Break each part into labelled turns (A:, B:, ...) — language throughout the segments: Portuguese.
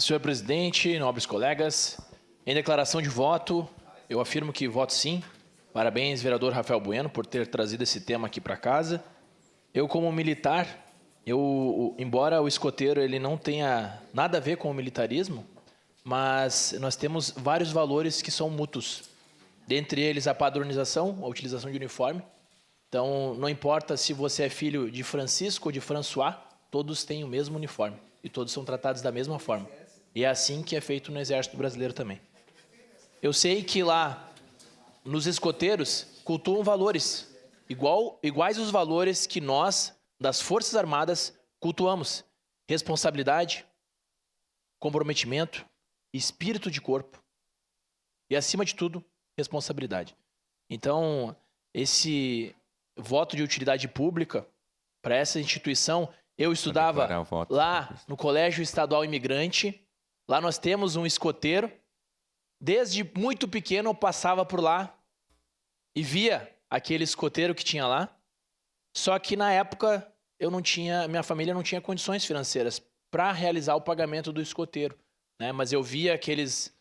A: Senhor presidente, nobres colegas, em declaração de voto, eu afirmo que voto sim. Parabéns, vereador Rafael Bueno, por ter trazido esse tema aqui para casa. Eu, como militar, embora o escoteiro ele não tenha nada a ver com o militarismo, mas nós temos vários valores que são mútuos. Dentre eles, a padronização, a utilização de uniforme. Então, não importa se você é filho de Francisco ou de François, todos têm o mesmo uniforme e todos são tratados da mesma forma. E é assim que é feito no Exército Brasileiro também. Eu sei que lá, nos escoteiros, cultuam valores, iguais os valores que nós, das Forças Armadas, cultuamos. Responsabilidade, comprometimento, espírito de corpo e, acima de tudo, responsabilidade. Então, esse voto de utilidade pública para essa instituição, eu estudava lá no Colégio Estadual Imigrante, lá nós temos um escoteiro, desde muito pequeno eu passava por lá e via aquele escoteiro que tinha lá, só que na época minha família não tinha condições financeiras para realizar o pagamento do escoteiro, né? Mas eu via aqueles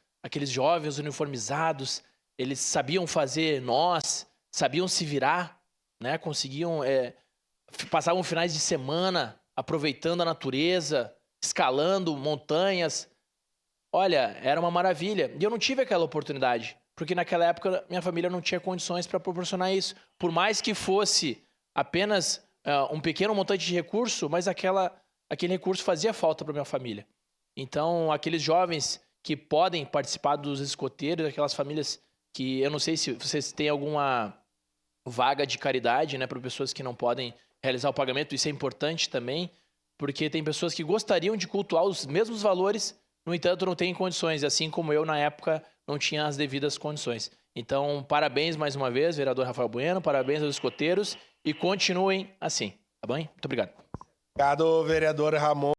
A: jovens uniformizados, eles sabiam fazer nós, sabiam se virar, né? Conseguiam, passavam finais de semana aproveitando a natureza, escalando montanhas. Olha, era uma maravilha. E eu não tive aquela oportunidade, porque naquela época minha família não tinha condições para proporcionar isso. Por mais que fosse apenas um pequeno montante de recurso, mas aquele recurso fazia falta para minha família. Então, aqueles jovens que podem participar dos escoteiros, aquelas famílias que eu não sei se vocês têm alguma vaga de caridade, né, para pessoas que não podem realizar o pagamento, isso é importante também, porque tem pessoas que gostariam de cultuar os mesmos valores, no entanto, não têm condições, assim como eu, na época, não tinha as devidas condições. Então, parabéns mais uma vez, vereador Rafael Bueno, parabéns aos escoteiros e continuem assim, tá bem? Muito obrigado.
B: Obrigado, vereador Ramon.